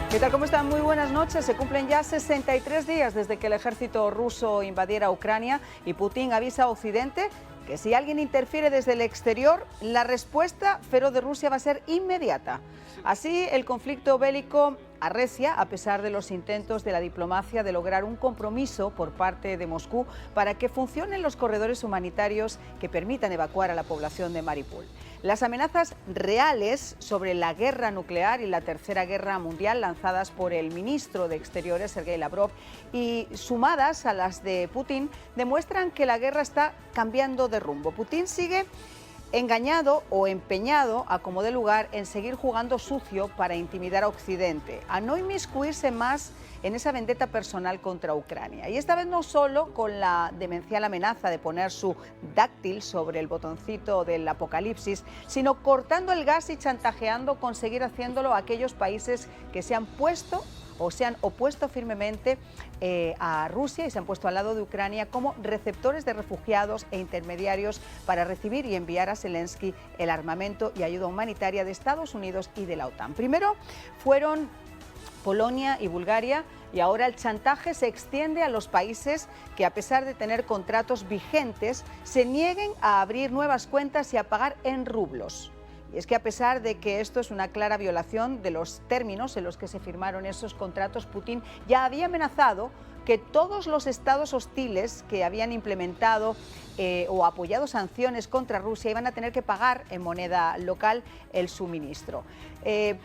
¿Qué tal? ¿Cómo están? Muy buenas noches. Se cumplen ya 63 días desde que el ejército ruso invadiera Ucrania y Putin avisa a Occidente que si alguien interfiere desde el exterior, la respuesta feroz de Rusia va a ser inmediata. Así, el conflicto bélico arrecia a pesar de los intentos de la diplomacia de lograr un compromiso por parte de Moscú para que funcionen los corredores humanitarios que permitan evacuar a la población de Mariupol. Las amenazas reales sobre la guerra nuclear y la Tercera Guerra Mundial lanzadas por el ministro de Exteriores, Sergei Lavrov, y sumadas a las de Putin, demuestran que la guerra está cambiando de rumbo. Putin sigue engañado o empeñado, a como dé lugar, en seguir jugando sucio para intimidar a Occidente, a no inmiscuirse más en esa vendetta personal contra Ucrania. Y esta vez no solo con la demencial amenaza de poner su dáctil sobre el botoncito del apocalipsis, sino cortando el gas y chantajeando con seguir haciéndolo a aquellos países que se han puesto o se han opuesto firmemente a Rusia y se han puesto al lado de Ucrania como receptores de refugiados e intermediarios para recibir y enviar a Zelensky el armamento y ayuda humanitaria de Estados Unidos y de la OTAN. Primero fueron Polonia y Bulgaria, y ahora el chantaje se extiende a los países que, a pesar de tener contratos vigentes, se nieguen a abrir nuevas cuentas y a pagar en rublos. Y es que, a pesar de que esto es una clara violación de los términos en los que se firmaron esos contratos, Putin ya había amenazado que todos los estados hostiles que habían implementado o apoyado sanciones contra Rusia iban a tener que pagar en moneda local el suministro. ¿Qué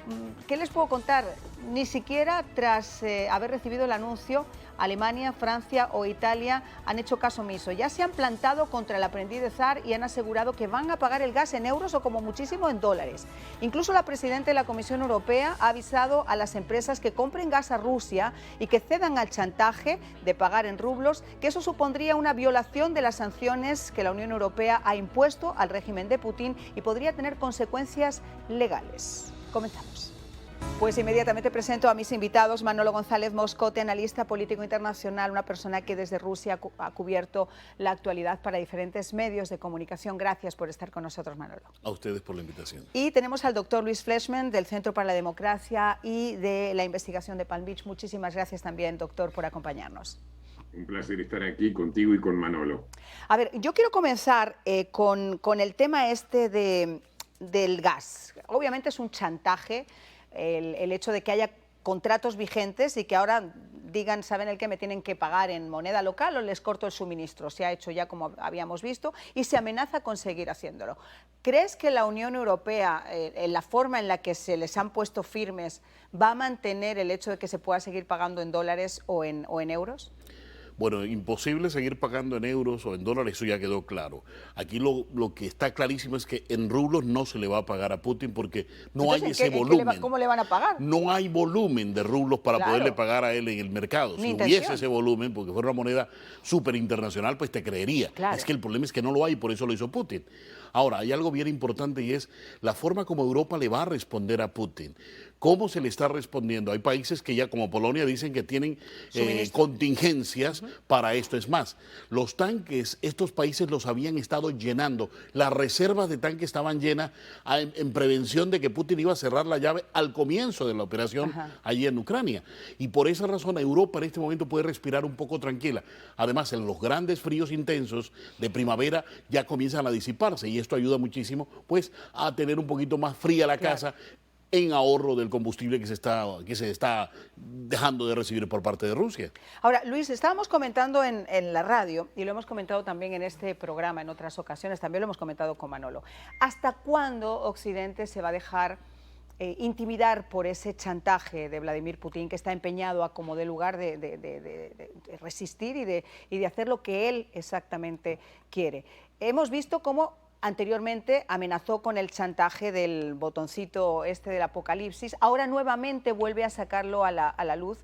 les puedo contar? Ni siquiera tras haber recibido el anuncio, Alemania, Francia o Italia han hecho caso omiso. Ya se han plantado contra el aprendiz de zar y han asegurado que van a pagar el gas en euros o como muchísimo en dólares. Incluso la presidenta de la Comisión Europea ha avisado a las empresas que compren gas a Rusia y que cedan al chantaje de pagar en rublos, que eso supondría una violación de las sanciones que la Unión Europea ha impuesto al régimen de Putin y podría tener consecuencias legales. Comenzamos. Pues inmediatamente presento a mis invitados. Manolo González Moscote, analista político internacional, una persona que desde Rusia ha cubierto la actualidad para diferentes medios de comunicación. Gracias por estar con nosotros, Manolo. A ustedes por la invitación. Y tenemos al doctor Luis Fleischmann, del Centro para la Democracia y de la Investigación de Palm Beach. Muchísimas gracias también, doctor, por acompañarnos. Un placer estar aquí contigo y con Manolo. A ver, yo quiero comenzar con el tema este del gas. Obviamente es un chantaje el hecho de que haya contratos vigentes y que ahora digan, ¿saben el qué? Me tienen que pagar en moneda local o les corto el suministro. Se ha hecho ya, como habíamos visto, y se amenaza con seguir haciéndolo. ¿Crees que la Unión Europea, en la forma en la que se les han puesto firmes, va a mantener el hecho de que se pueda seguir pagando en dólares o en euros? Bueno, imposible seguir pagando en euros o en dólares, eso ya quedó claro. Aquí lo que está clarísimo es que en rublos no se le va a pagar a Putin porque no hay ese volumen. ¿Cómo le van a pagar? No hay volumen de rublos para poderle pagar a él en el mercado. Si hubiese ese volumen, porque fuera una moneda súper internacional, pues te creería. Claro. Es que el problema es que no lo hay, por eso lo hizo Putin. Ahora, hay algo bien importante y es la forma como Europa le va a responder a Putin. ¿Cómo se le está respondiendo? Hay países que ya, como Polonia, dicen que tienen contingencias para esto. Es más, los tanques, estos países los habían estado llenando. Las reservas de tanques estaban llenas en prevención de que Putin iba a cerrar la llave al comienzo de la operación allí en Ucrania. Y por esa razón Europa en este momento puede respirar un poco tranquila. Además, en los grandes fríos intensos de primavera ya comienzan a disiparse y esto ayuda muchísimo pues a tener un poquito más fría la casa en ahorro del combustible que se está dejando de recibir por parte de Rusia. Ahora, Luis, estábamos comentando en la radio y lo hemos comentado también en este programa en otras ocasiones, también lo hemos comentado con Manolo. ¿Hasta cuándo Occidente se va a dejar intimidar por ese chantaje de Vladimir Putin, que está empeñado a como dé lugar de resistir y de hacer lo que él exactamente quiere? Hemos visto cómo anteriormente amenazó con el chantaje del botoncito este del apocalipsis, ahora nuevamente vuelve a sacarlo a la luz.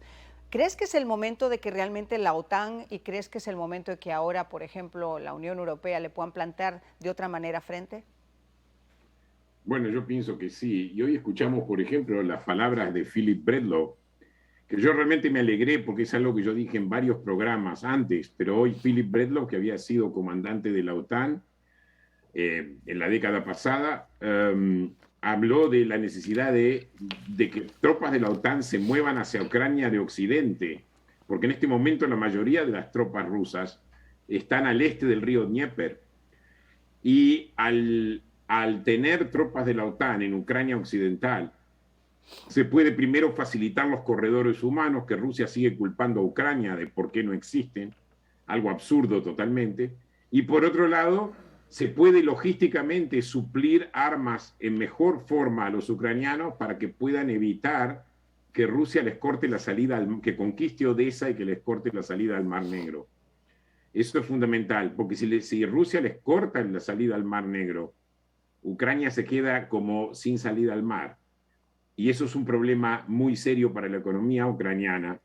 ¿Crees que es el momento de que realmente la OTAN y crees que es el momento de que ahora, por ejemplo, la Unión Europea le puedan plantar de otra manera frente? Bueno, yo pienso que sí. Y hoy escuchamos, por ejemplo, las palabras de Philip Bredlow, que yo realmente me alegré porque es algo que yo dije en varios programas antes, pero hoy Philip Bredlow, que había sido comandante de la OTAN en la década pasada, habló de la necesidad de que tropas de la OTAN se muevan hacia Ucrania de Occidente, porque en este momento la mayoría de las tropas rusas están al este del río Dnieper. Y al tener tropas de la OTAN en Ucrania Occidental, se puede primero facilitar los corredores humanos, que Rusia sigue culpando a Ucrania de por qué no existen, algo absurdo totalmente, y por otro lado, se puede logísticamente suplir armas en mejor forma a los ucranianos para que puedan evitar que Rusia les corte la salida, que conquiste Odessa y que les corte la salida al Mar Negro. Eso es fundamental, porque si Rusia les corta la salida al Mar Negro, Ucrania se queda como sin salida al mar. Y eso es un problema muy serio para la economía ucraniana.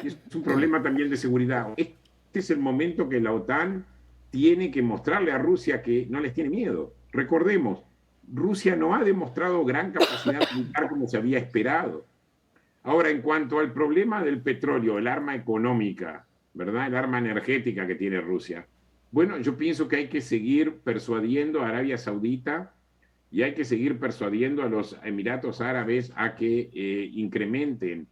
Es un problema también de seguridad. Este es el momento que la OTAN tiene que mostrarle a Rusia que no les tiene miedo. Recordemos, Rusia no ha demostrado gran capacidad militar como se había esperado. Ahora, en cuanto al problema del petróleo, el arma económica, ¿verdad? El arma energética que tiene Rusia. Bueno, yo pienso que hay que seguir persuadiendo a Arabia Saudita y hay que seguir persuadiendo a los Emiratos Árabes a que incrementen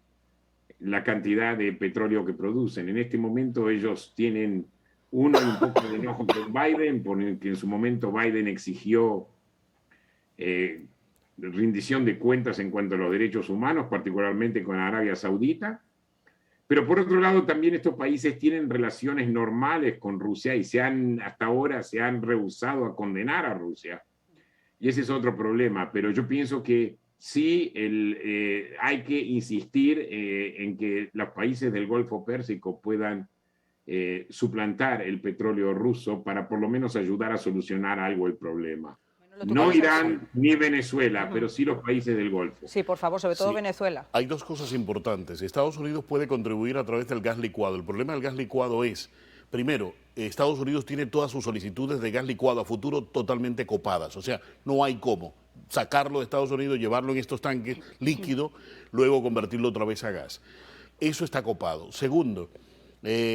la cantidad de petróleo que producen. En este momento ellos tienen un poco de enojo con Biden, porque en su momento Biden exigió rendición de cuentas en cuanto a los derechos humanos, particularmente con Arabia Saudita. Pero por otro lado, también estos países tienen relaciones normales con Rusia y hasta ahora se han rehusado a condenar a Rusia. Y ese es otro problema. Pero yo pienso que sí hay que insistir en que los países del Golfo Pérsico puedan suplantar el petróleo ruso para por lo menos ayudar a solucionar algo el problema. No Irán ni Venezuela, pero sí los países del Golfo. Sí, por favor, sobre todo Venezuela. Hay dos cosas importantes. Estados Unidos puede contribuir a través del gas licuado. El problema del gas licuado es, primero, Estados Unidos tiene todas sus solicitudes de gas licuado a futuro totalmente copadas. O sea, no hay cómo sacarlo de Estados Unidos, llevarlo en estos tanques líquido, luego convertirlo otra vez a gas. Eso está copado. Segundo,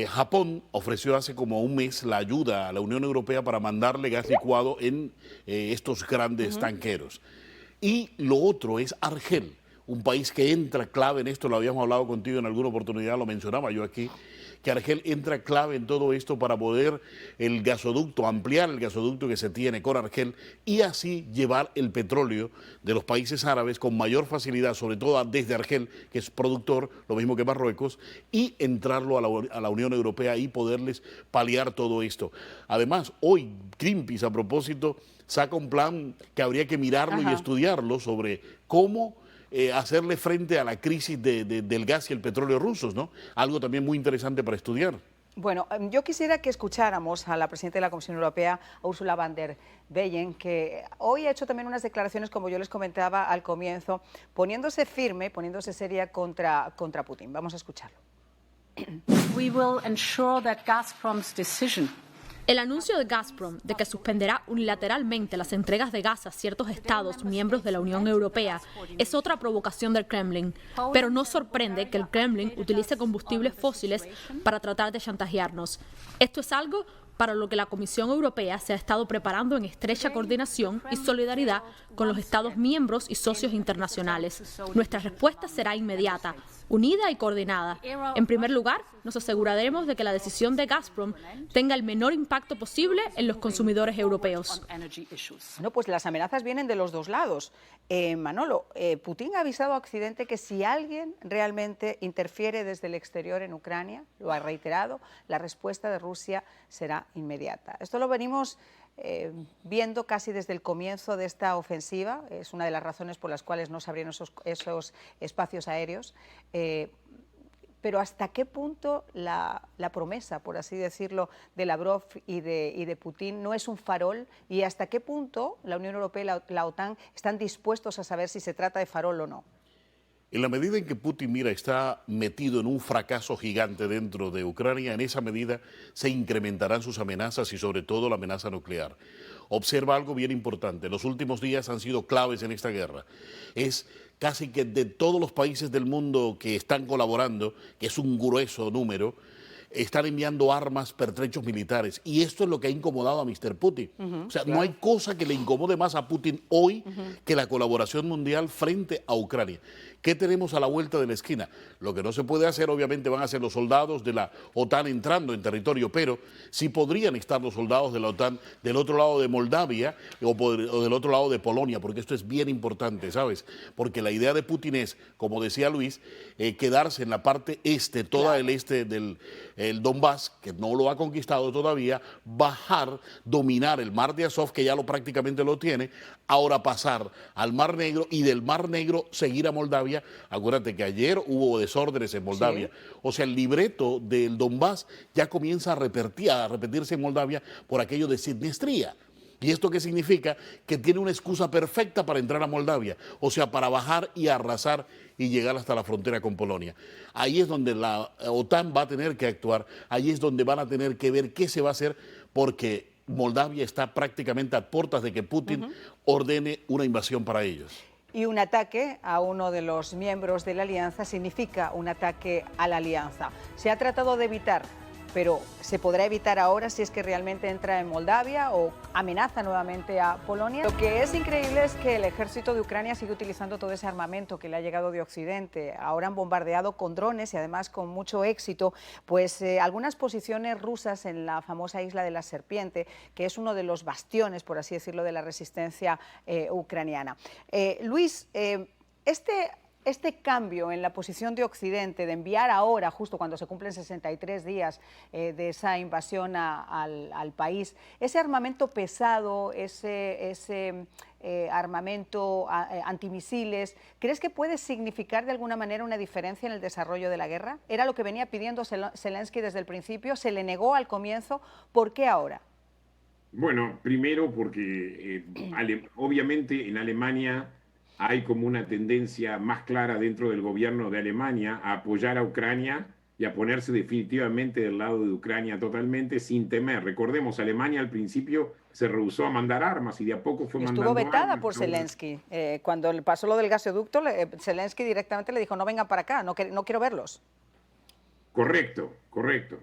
Japón ofreció hace como un mes la ayuda a la Unión Europea para mandarle gas licuado en estos grandes tanqueros. Y lo otro es Argel, un país que entra clave en esto, lo habíamos hablado contigo en alguna oportunidad, lo mencionaba yo aquí, que Argel entra clave en todo esto para poder ampliar el gasoducto que se tiene con Argel y así llevar el petróleo de los países árabes con mayor facilidad, sobre todo desde Argel, que es productor, lo mismo que Marruecos, y entrarlo a la Unión Europea y poderles paliar todo esto. Además, hoy Greenpeace, a propósito, saca un plan que habría que mirarlo y estudiarlo sobre cómo hacerle frente a la crisis del gas y el petróleo rusos, ¿no? Algo también muy interesante para estudiar. Bueno, yo quisiera que escucháramos a la presidenta de la Comisión Europea, Ursula von der Leyen, que hoy ha hecho también unas declaraciones, como yo les comentaba al comienzo, poniéndose firme, poniéndose seria contra Putin. Vamos a escucharlo. We will ensure that Gazprom's decision. El anuncio de Gazprom de que suspenderá unilateralmente las entregas de gas a ciertos estados miembros de la Unión Europea es otra provocación del Kremlin, pero no sorprende que el Kremlin utilice combustibles fósiles para tratar de chantajearnos. Esto es algo para lo que la Comisión Europea se ha estado preparando en estrecha coordinación y solidaridad con los Estados miembros y socios internacionales. Nuestra respuesta será inmediata, unida y coordinada. En primer lugar, nos aseguraremos de que la decisión de Gazprom tenga el menor impacto posible en los consumidores europeos. Bueno, pues las amenazas vienen de los dos lados. Manolo, Putin ha avisado a Occidente que si alguien realmente interfiere desde el exterior en Ucrania, lo ha reiterado, la respuesta de Rusia será inmediata. Esto lo venimos viendo casi desde el comienzo de esta ofensiva. Es una de las razones por las cuales no se abrieron esos espacios aéreos. Pero ¿hasta qué punto la promesa, por así decirlo, de Lavrov y de Putin no es un farol? ¿Y hasta qué punto la Unión Europea y la OTAN están dispuestos a saber si se trata de farol o no? En la medida en que Putin, mira, está metido en un fracaso gigante dentro de Ucrania, en esa medida se incrementarán sus amenazas y sobre todo la amenaza nuclear. Observa algo bien importante, los últimos días han sido claves en esta guerra. Es casi que de todos los países del mundo que están colaborando, que es un grueso número, están enviando armas, pertrechos militares. Y esto es lo que ha incomodado a Mr. Putin. O sea, no hay cosa que le incomode más a Putin hoy que la colaboración mundial frente a Ucrania. ¿Qué tenemos a la vuelta de la esquina? Lo que no se puede hacer, obviamente, van a ser los soldados de la OTAN entrando en territorio, pero sí podrían estar los soldados de la OTAN del otro lado de Moldavia o del otro lado de Polonia, porque esto es bien importante, ¿sabes? Porque la idea de Putin es, como decía Luis, quedarse en la parte este, toda el este del el Donbass, que no lo ha conquistado todavía, bajar, dominar el mar de Azov, que ya prácticamente lo tiene, ahora pasar al Mar Negro y del Mar Negro seguir a Moldavia. Acuérdate que ayer hubo desórdenes en Moldavia. Sí. O sea, el libreto del Donbass ya comienza a repetirse en Moldavia por aquello de Sidnestría. ¿Y esto qué significa? Que tiene una excusa perfecta para entrar a Moldavia, o sea, para bajar y arrasar y llegar hasta la frontera con Polonia. Ahí es donde la OTAN va a tener que actuar, ahí es donde van a tener que ver qué se va a hacer, porque Moldavia está prácticamente a puertas de que Putin ordene una invasión para ellos. Y un ataque a uno de los miembros de la alianza significa un ataque a la alianza. Se ha tratado de evitar, pero ¿se podrá evitar ahora si es que realmente entra en Moldavia o amenaza nuevamente a Polonia? Lo que es increíble es que el ejército de Ucrania sigue utilizando todo ese armamento que le ha llegado de Occidente. Ahora han bombardeado con drones y además con mucho éxito pues algunas posiciones rusas en la famosa isla de la Serpiente, que es uno de los bastiones, por así decirlo, de la resistencia ucraniana. Luis, este cambio en la posición de Occidente, de enviar ahora, justo cuando se cumplen 63 días de esa invasión al país, ese armamento pesado, ese armamento antimisiles, ¿crees que puede significar de alguna manera una diferencia en el desarrollo de la guerra? ¿Era lo que venía pidiendo Zelensky desde el principio? ¿Se le negó al comienzo? ¿Por qué ahora? Bueno, primero porque obviamente en Alemania hay como una tendencia más clara dentro del gobierno de Alemania a apoyar a Ucrania y a ponerse definitivamente del lado de Ucrania totalmente sin temer. Recordemos, Alemania al principio se rehusó a mandar armas y de a poco fue mandando armas. Estuvo vetada por Zelensky. Cuando pasó lo del gasoducto, Zelensky directamente le dijo, no vengan para acá, no quiero verlos. Correcto, correcto.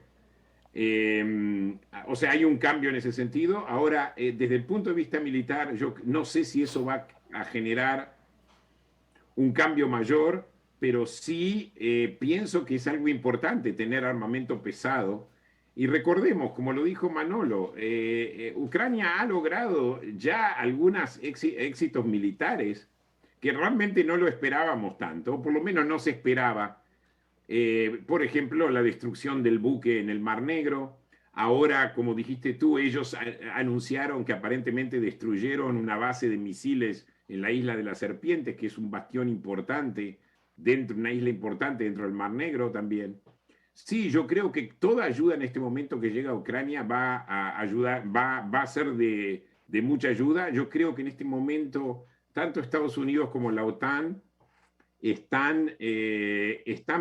O sea, hay un cambio en ese sentido. Ahora, desde el punto de vista militar, yo no sé si eso va a generar un cambio mayor, pero sí pienso que es algo importante tener armamento pesado. Y recordemos, como lo dijo Manolo, Ucrania ha logrado ya algunos éxitos militares que realmente no lo esperábamos tanto, por lo menos no se esperaba. Por ejemplo, la destrucción del buque en el Mar Negro. Ahora, como dijiste tú, ellos anunciaron que aparentemente destruyeron una base de misiles en la isla de las Serpientes, que es un bastión importante, una isla importante dentro del Mar Negro también. Sí, yo creo que toda ayuda en este momento que llega a Ucrania va a ayudar, va a ser de mucha ayuda. Yo creo que en este momento tanto Estados Unidos como la OTAN están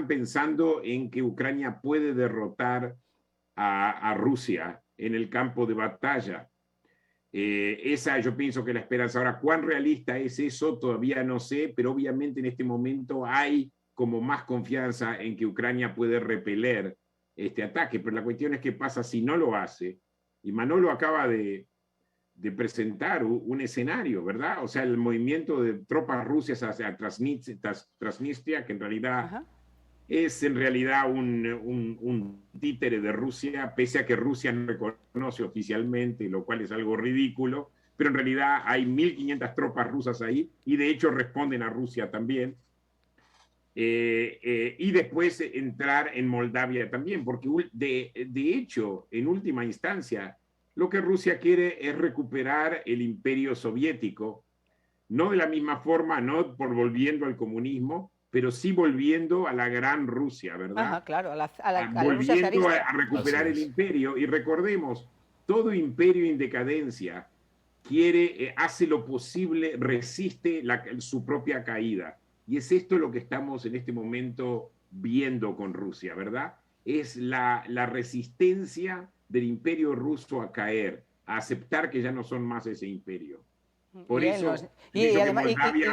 pensando en que Ucrania puede derrotar a Rusia en el campo de batalla. Esa yo pienso que la esperanza. Ahora, ¿cuán realista es eso? Todavía no sé, pero obviamente en este momento hay como más confianza en que Ucrania puede repeler este ataque. Pero la cuestión es qué pasa si no lo hace. Y Manolo acaba de presentar un escenario, ¿verdad? O sea, el movimiento de tropas rusas hacia Transnistria, que en realidad es en realidad un títere de Rusia, pese a que Rusia no reconoce oficialmente, lo cual es algo ridículo, pero en realidad hay 1.500 tropas rusas ahí, y de hecho responden a Rusia también. Y después entrar en Moldavia también, porque de hecho, en última instancia, lo que Rusia quiere es recuperar el imperio soviético, no de la misma forma, no por volviendo al comunismo, pero sí volviendo a la gran Rusia, ¿verdad? Ajá, claro, a la volviendo a recuperar el imperio. Y recordemos, todo imperio en decadencia hace lo posible, resiste su propia caída. Y es esto lo que estamos en este momento viendo con Rusia, ¿verdad? Es la resistencia del imperio ruso a caer, a aceptar que ya no son más ese imperio. Por eso,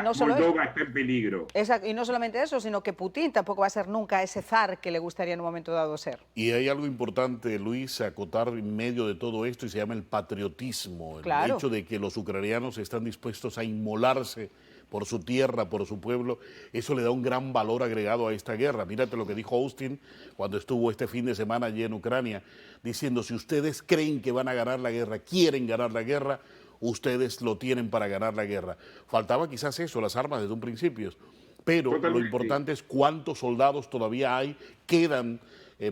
no solo Moldova está en peligro. Exacto, y no solamente eso, sino que Putin tampoco va a ser nunca ese zar que le gustaría en un momento dado ser. Y hay algo importante, Luis, acotar en medio de todo esto y se llama el patriotismo. El hecho de que los ucranianos están dispuestos a inmolarse por su tierra, por su pueblo, eso le da un gran valor agregado a esta guerra. Mírate lo que dijo Austin cuando estuvo este fin de semana allí en Ucrania, diciendo, si ustedes creen que van a ganar la guerra, quieren ganar la guerra, ustedes lo tienen para ganar la guerra. Faltaba quizás eso, las armas desde un principio, pero Totalmente. Lo importante es cuántos soldados todavía hay, quedan,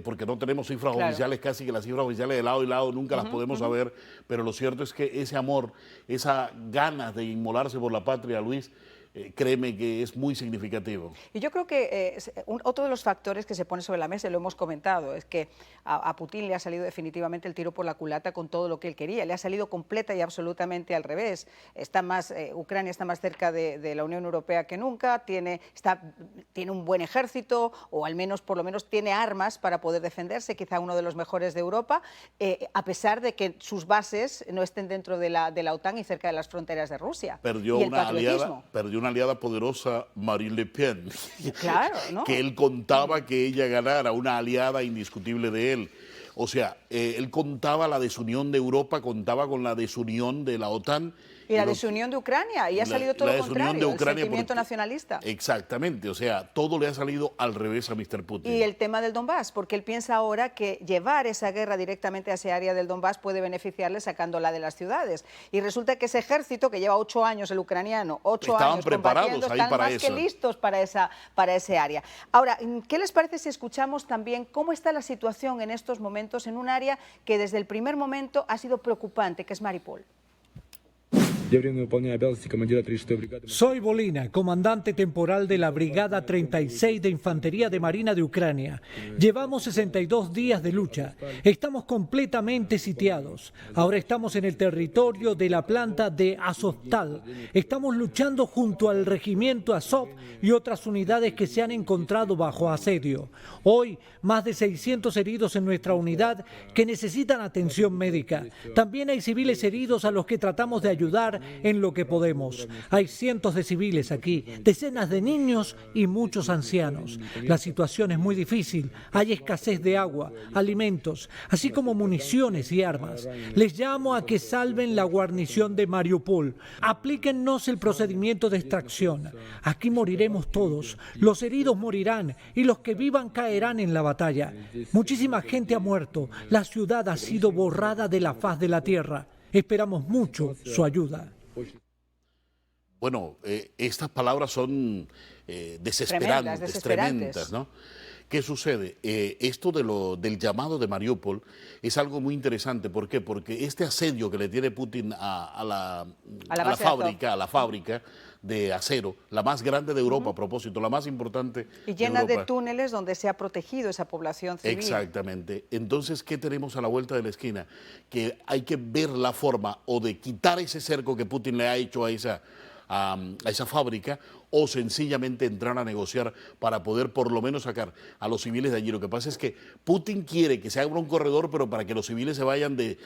porque no tenemos cifras oficiales, casi que las cifras oficiales de lado y lado nunca las podemos saber, pero lo cierto es que ese amor, esa ganas de inmolarse por la patria, Luis, créeme que es muy significativo. Y yo creo que otro de los factores que se pone sobre la mesa, y lo hemos comentado, es que a Putin le ha salido definitivamente el tiro por la culata con todo lo que él quería. Le ha salido completa y absolutamente al revés. Ucrania está más cerca de la Unión Europea que nunca, tiene un buen ejército, o al menos, por lo menos, tiene armas para poder defenderse, quizá uno de los mejores de Europa, a pesar de que sus bases no estén dentro de la OTAN y cerca de las fronteras de Rusia. Perdió una aliada poderosa, Marine Le Pen, claro, ¿no? que él contaba que ella ganara, una aliada indiscutible de él. O sea, él contaba la desunión de Europa, contaba con la desunión de la OTAN. Y la desunión de Ucrania, y ha salido todo lo contrario, el sentimiento nacionalista. Exactamente, o sea, todo le ha salido al revés a Mr. Putin. Y el tema del Donbass, porque él piensa ahora que llevar esa guerra directamente a esa área del Donbass puede beneficiarle sacándola de las ciudades. Y resulta que ese ejército, que lleva 8 años, el ucraniano, 8 Estaban años preparados combatiendo, ahí están para más eso. que listos para ese área. Ahora, ¿qué les parece si escuchamos también cómo está la situación en estos momentos en un área que desde el primer momento ha sido preocupante, que es Mariupol? Soy Bolina, comandante temporal de la Brigada 36 de Infantería de Marina de Ucrania. Llevamos 62 días de lucha. Estamos completamente sitiados. Ahora estamos en el territorio de la planta de Azovstal. Estamos luchando junto al regimiento Azov y otras unidades que se han encontrado bajo asedio. Hoy, más de 600 heridos en nuestra unidad que necesitan atención médica. También hay civiles heridos a los que tratamos de ayudar en lo que podemos. Hay cientos de civiles aquí, decenas de niños y muchos ancianos. La situación es muy difícil. Hay escasez de agua, alimentos, así como municiones y armas. Les llamo a que salven la guarnición de Mariupol. Aplíquennos el procedimiento de extracción. Aquí moriremos todos. Los heridos morirán y los que vivan caerán en la batalla. Muchísima gente ha muerto. La ciudad ha sido borrada de la faz de la tierra. Esperamos mucho su ayuda. Bueno, estas palabras son desesperantes, tremendas, ¿no? ¿Qué sucede? Esto del llamado de Mariupol es algo muy interesante. ¿Por qué? Porque este asedio que le tiene Putin a la fábrica de acero, la más grande de Europa, a propósito, la más importante y llena de de túneles donde se ha protegido esa población civil. Exactamente. Entonces, ¿qué tenemos a la vuelta de la esquina? Que hay que ver la forma o de quitar ese cerco que Putin le ha hecho a esa fábrica, o sencillamente entrar a negociar para poder por lo menos sacar a los civiles de allí. Lo que pasa es que Putin quiere que se abra un corredor, pero para que los civiles se vayan de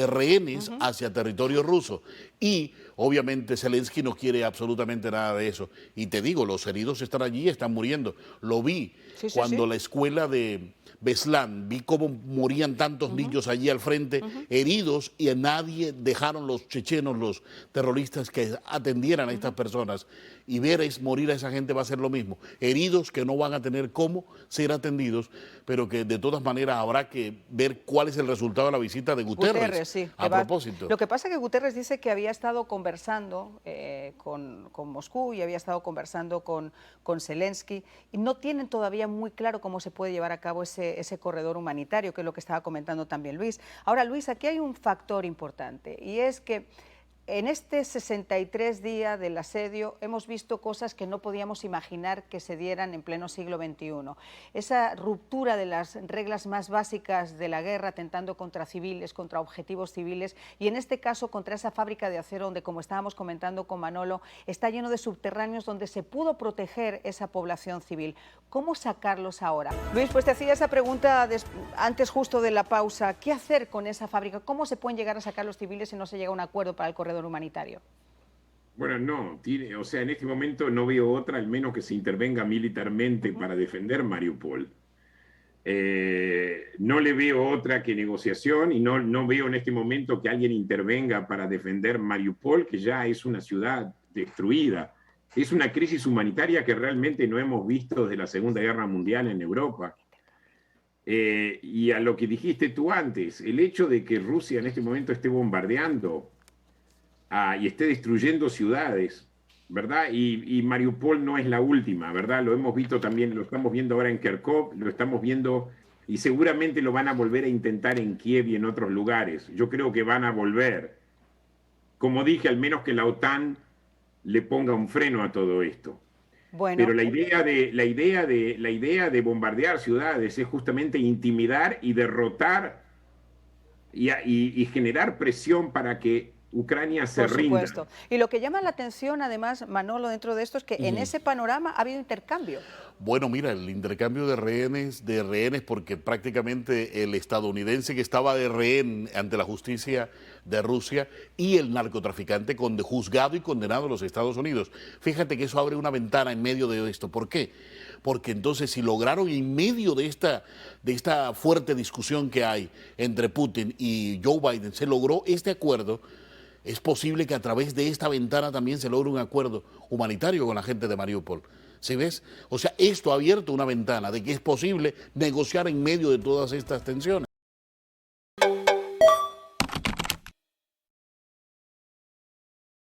rehenes hacia territorio ruso. Y obviamente Zelensky no quiere absolutamente nada de eso. Y te digo, los heridos están allí, están muriendo. Lo vi cuando la escuela de Beslan, vi cómo morían tantos niños allí al frente, heridos, y a nadie dejaron los chechenos, los terroristas, que atendieran a estas personas. Y ver morir a esa gente va a ser lo mismo. Heridos que no van a tener cómo ser atendidos, pero que de todas maneras habrá que ver cuál es el resultado de la visita de Guterres. A propósito. Lo que pasa es que Guterres dice que había estado conversando con Moscú y había estado conversando con Zelensky, y no tienen todavía muy claro cómo se puede llevar a cabo ese corredor humanitario, que es lo que estaba comentando también Luis. Ahora, Luis, aquí hay un factor importante, y es que en este 63 días del asedio hemos visto cosas que no podíamos imaginar que se dieran en pleno siglo XXI. Esa ruptura de las reglas más básicas de la guerra, atentando contra civiles, contra objetivos civiles, y en este caso contra esa fábrica de acero donde, como estábamos comentando con Manolo, está lleno de subterráneos donde se pudo proteger esa población civil. ¿Cómo sacarlos ahora? Luis, pues te hacía esa pregunta antes justo de la pausa. ¿Qué hacer con esa fábrica? ¿Cómo se pueden llegar a sacar los civiles si no se llega a un acuerdo para el corredor humanitario? Bueno, no, o sea, en este momento no veo otra, al menos que se intervenga militarmente para defender Mariupol. No le veo otra que negociación y no veo en este momento que alguien intervenga para defender Mariupol, que ya es una ciudad destruida. Es una crisis humanitaria que realmente no hemos visto desde la Segunda Guerra Mundial en Europa. Y a lo que dijiste tú antes, el hecho de que Rusia en este momento esté bombardeando y esté destruyendo ciudades, ¿verdad? Y Mariupol no es la última, ¿verdad? Lo hemos visto también, lo estamos viendo ahora en Kharkov, lo estamos viendo y seguramente lo van a volver a intentar en Kiev y en otros lugares. Yo creo que van a volver. Como dije, al menos que la OTAN le ponga un freno a todo esto. Bueno. Pero la idea de bombardear ciudades es justamente intimidar y derrotar y generar presión para que Ucrania se rinda. Por supuesto. Y lo que llama la atención, además, Manolo, dentro de esto es que en ese panorama ha habido intercambio. Bueno, mira, el intercambio de rehenes, porque prácticamente el estadounidense que estaba de rehén ante la justicia de Rusia y el narcotraficante juzgado y condenado en los Estados Unidos. Fíjate que eso abre una ventana en medio de esto. ¿Por qué? Porque entonces si lograron en medio de esta fuerte discusión que hay entre Putin y Joe Biden, se logró este acuerdo. Es posible que a través de esta ventana también se logre un acuerdo humanitario con la gente de Mariupol. ¿Sí ves? O sea, esto ha abierto una ventana de que es posible negociar en medio de todas estas tensiones.